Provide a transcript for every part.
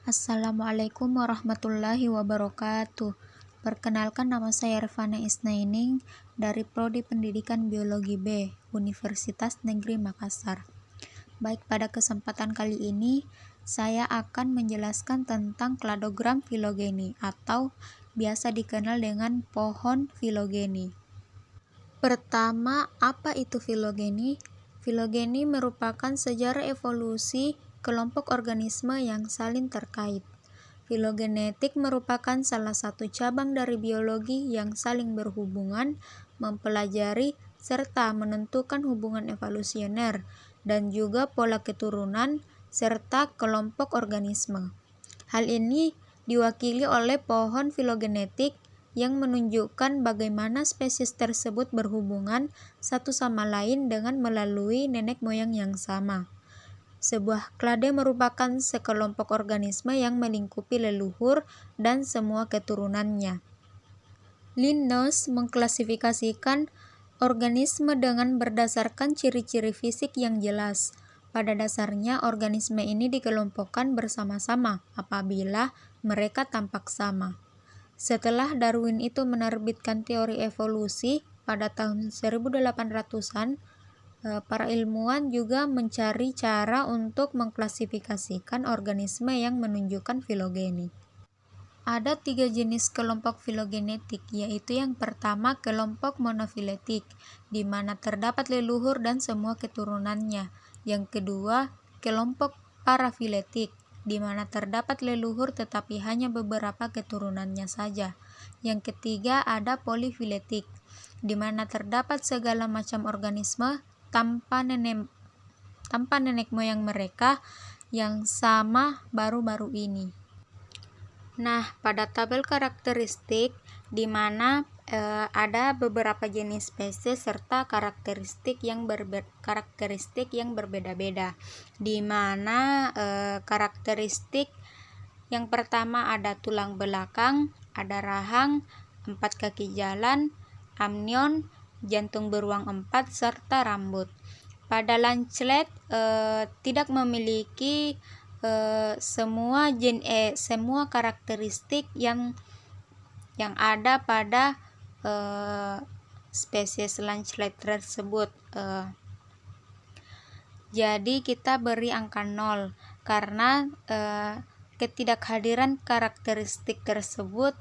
Assalamualaikum warahmatullahi wabarakatuh. Perkenalkan, nama saya Rifana Isnaining dari Prodi Pendidikan Biologi B, Universitas Negeri Makassar. Baik, pada kesempatan kali ini saya akan menjelaskan tentang kladogram filogeni atau biasa dikenal dengan pohon filogeni. Pertama, apa itu filogeni? Filogeni merupakan sejarah evolusi kelompok organisme yang saling terkait. Filogenetik merupakan salah satu cabang dari biologi yang saling berhubungan, mempelajari serta menentukan hubungan evolusioner dan juga pola keturunan serta kelompok organisme. Hal ini diwakili oleh pohon filogenetik yang menunjukkan bagaimana spesies tersebut berhubungan satu sama lain dengan melalui nenek moyang yang sama. Sebuah klade merupakan sekelompok organisme yang melingkupi leluhur dan semua keturunannya. Linnaeus mengklasifikasikan organisme dengan berdasarkan ciri-ciri fisik yang jelas. Pada dasarnya, organisme ini dikelompokkan bersama-sama apabila mereka tampak sama. Setelah Darwin itu menerbitkan teori evolusi pada tahun 1800-an, para ilmuwan juga mencari cara untuk mengklasifikasikan organisme yang menunjukkan filogeni. Ada 3 jenis kelompok filogenetik, yaitu yang pertama kelompok monofiletik, di mana terdapat leluhur dan semua keturunannya. Yang kedua, kelompok parafiletik, di mana terdapat leluhur tetapi hanya beberapa keturunannya saja. Yang ketiga, ada polifiletik, di mana terdapat segala macam organisme tanpa nenek moyang mereka yang sama baru-baru ini. Nah, pada tabel karakteristik di mana ada beberapa jenis spesies serta karakteristik yang berbeda-beda. Di mana karakteristik yang pertama ada tulang belakang, ada rahang, 4 kaki jalan, amnion, jantung beruang 4 serta rambut. Pada Lancelet tidak memiliki semua karakteristik yang ada pada spesies Lancelet tersebut. Jadi kita beri angka 0 karena ketidakhadiran karakteristik tersebut.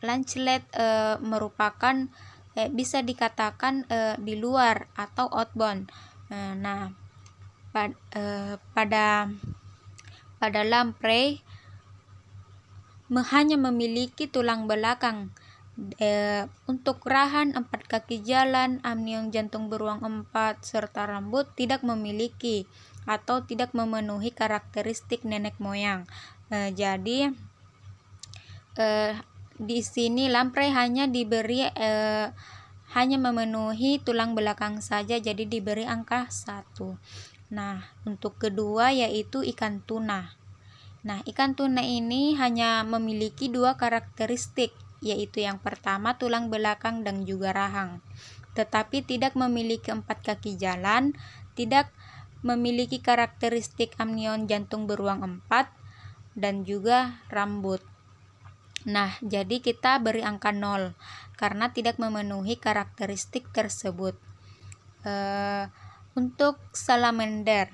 Lancelet merupakan bisa dikatakan di luar atau outbound. Nah, pada lamprey hanya memiliki tulang belakang. Untuk rahan, 4 kaki jalan, amnion, jantung beruang 4 serta rambut tidak memiliki atau tidak memenuhi karakteristik nenek moyang. Jadi di sini lamprey hanya diberi hanya memenuhi tulang belakang saja, jadi diberi angka 1. Nah, untuk kedua yaitu ikan tuna. Nah, ikan tuna ini hanya memiliki 2 karakteristik, yaitu yang pertama tulang belakang dan juga rahang, tetapi tidak memiliki 4 kaki jalan, tidak memiliki karakteristik amnion, jantung beruang 4 dan juga rambut. Nah, jadi kita beri angka 0 karena tidak memenuhi karakteristik tersebut. Untuk salamander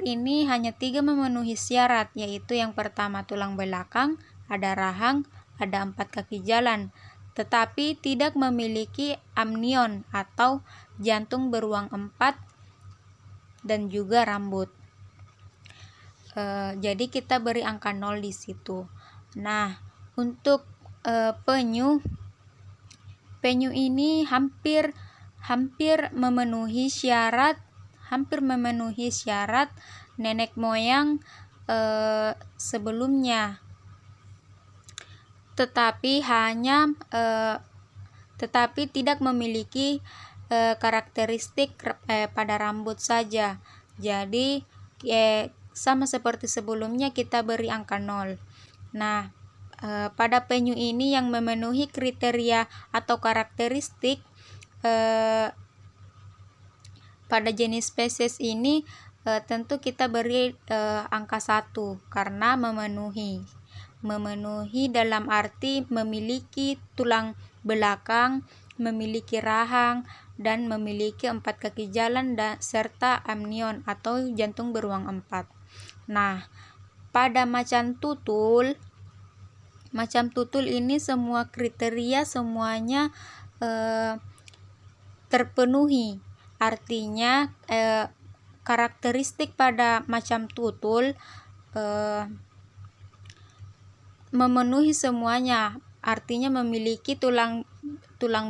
ini hanya 3 memenuhi syarat, yaitu yang pertama tulang belakang, ada rahang, ada 4 kaki jalan, tetapi tidak memiliki amnion atau jantung beruang 4 dan juga rambut. Jadi kita beri angka 0 di situ. Nah, untuk penyu ini hampir memenuhi syarat nenek moyang sebelumnya, tetapi tidak memiliki karakteristik pada rambut saja. Jadi sama seperti sebelumnya kita beri angka 0. Nah, pada penyu ini yang memenuhi kriteria atau karakteristik pada jenis spesies ini tentu kita beri angka 1 karena memenuhi dalam arti memiliki tulang belakang, memiliki rahang, dan memiliki 4 kaki jalan serta amnion atau jantung beruang 4. Nah, pada macan tutul ini semua kriteria semuanya terpenuhi. Artinya karakteristik pada macan tutul memenuhi semuanya. Artinya memiliki tulang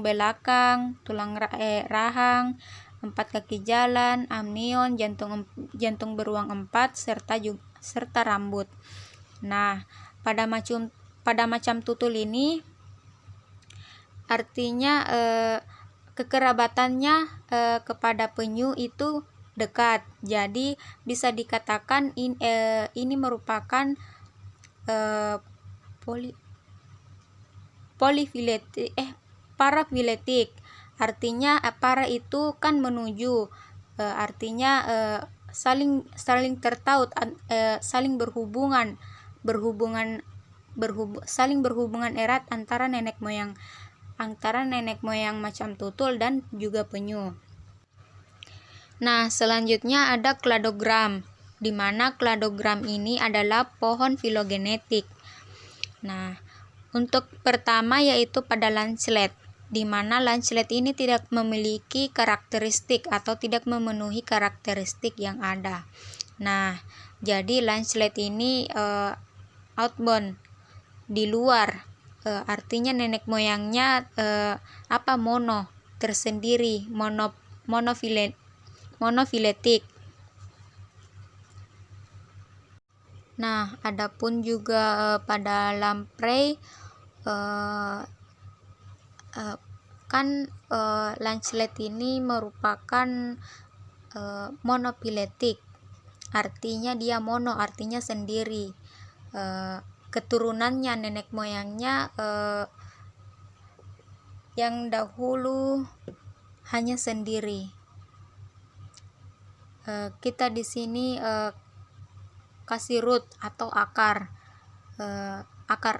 belakang, tulang rahang, 4 kaki jalan, amnion, jantung beruang 4 serta rambut. Nah, pada macam tutul ini artinya kekerabatannya kepada penyu itu dekat. Jadi bisa dikatakan ini merupakan parafiletik. Artinya para itu kan menuju, artinya saling tertaut, saling berhubungan erat antara nenek moyang macam tutul dan juga penyu. Nah, selanjutnya ada kladogram, di mana kladogram ini adalah pohon filogenetik. Nah, untuk pertama yaitu pada lancelet, di mana lancelet ini tidak memiliki karakteristik atau tidak memenuhi karakteristik yang ada. Nah, jadi lancelet ini outbound, di luar, artinya nenek moyangnya mono, tersendiri, monofiletik. Nah, adapun juga pada lamprey lancelet ini merupakan monofiletik. Artinya dia mono, artinya sendiri. Keturunannya, nenek moyangnya yang dahulu hanya sendiri. Kita di sini kasih root atau akar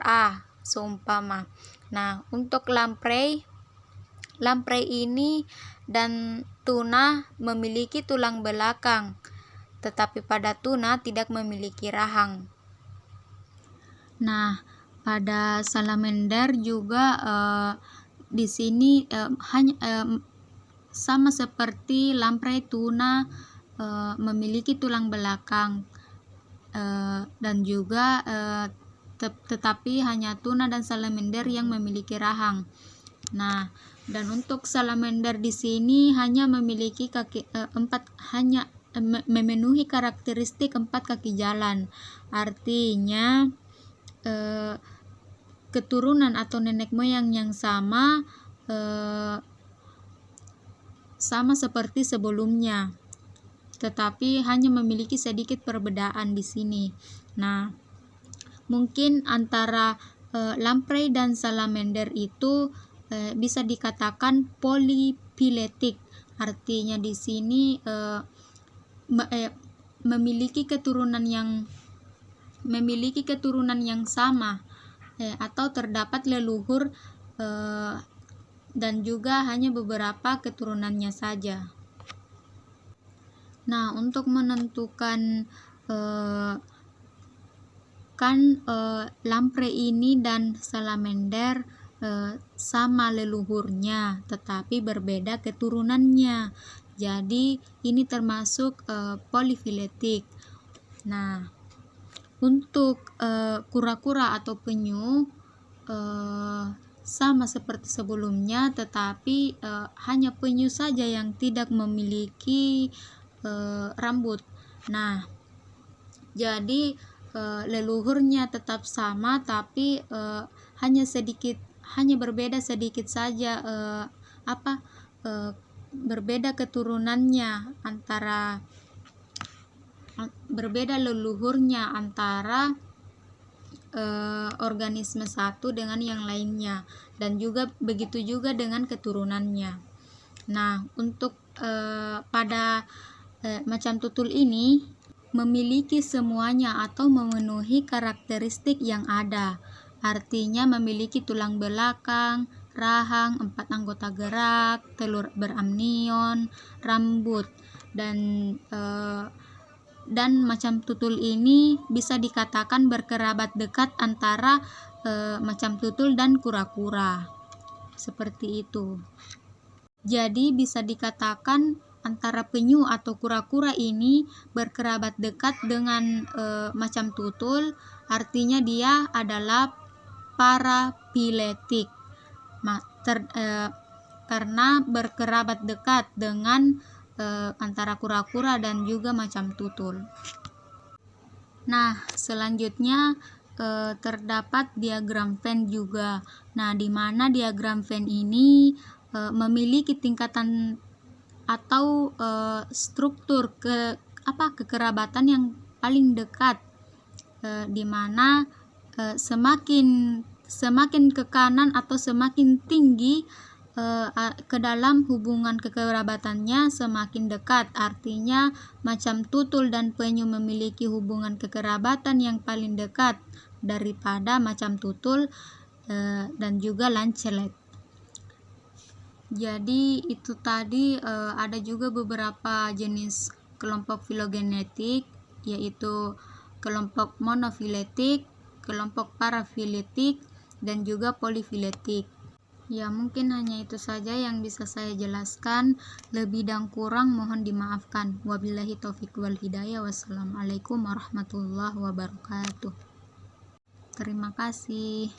A seumpama. Nah, untuk lamprey ini dan tuna memiliki tulang belakang, tetapi pada tuna tidak memiliki rahang. Nah, pada salamander juga di sini hanya sama seperti lamprey, tuna memiliki tulang belakang, dan juga tetapi hanya tuna dan salamander yang memiliki rahang. Nah, dan untuk salamander di sini hanya memiliki memenuhi karakteristik 4 kaki jalan. Artinya keturunan atau nenek moyang yang sama seperti sebelumnya, tetapi hanya memiliki sedikit perbedaan di sini. Nah, mungkin antara lamprey dan salamander itu bisa dikatakan polyphyletic. Artinya di sini memiliki keturunan yang sama, atau terdapat leluhur dan juga hanya beberapa keturunannya saja. Nah, untuk menentukan lamprey ini dan salamander sama leluhurnya tetapi berbeda keturunannya, jadi ini termasuk polyphyletic. Nah, untuk kura-kura atau penyu sama seperti sebelumnya, tetapi hanya penyu saja yang tidak memiliki rambut. Nah, jadi leluhurnya tetap sama, tapi hanya berbeda sedikit saja berbeda keturunannya, berbeda leluhurnya antara organisme satu dengan yang lainnya, dan juga begitu juga dengan keturunannya. Nah, untuk pada macam tutul ini memiliki semuanya atau memenuhi karakteristik yang ada. Artinya memiliki tulang belakang, rahang, 4 anggota gerak, telur beramnion, rambut, dan macam tutul ini bisa dikatakan berkerabat dekat antara macam tutul dan kura-kura. Seperti itu. Jadi bisa dikatakan antara penyu atau kura-kura ini berkerabat dekat dengan macam tutul, artinya dia adalah parafiletik. Karena berkerabat dekat dengan antara kura-kura dan juga macam tutul. Nah, selanjutnya terdapat diagram Venn juga. Nah, di mana diagram Venn ini memiliki tingkatan atau struktur kekerabatan yang paling dekat, di mana semakin ke kanan atau semakin tinggi ke dalam hubungan kekerabatannya semakin dekat. Artinya macam tutul dan penyu memiliki hubungan kekerabatan yang paling dekat daripada macam tutul dan juga lancelet. Jadi itu tadi ada juga beberapa jenis kelompok filogenetik, yaitu kelompok monofiletik, kelompok parafiletik, dan juga polifiletik. Ya, mungkin hanya itu saja yang bisa saya jelaskan. Lebih dan kurang mohon dimaafkan. Wabillahi taufiq wal hidayah. Wassalamualaikum warahmatullahi wabarakatuh. Terima kasih.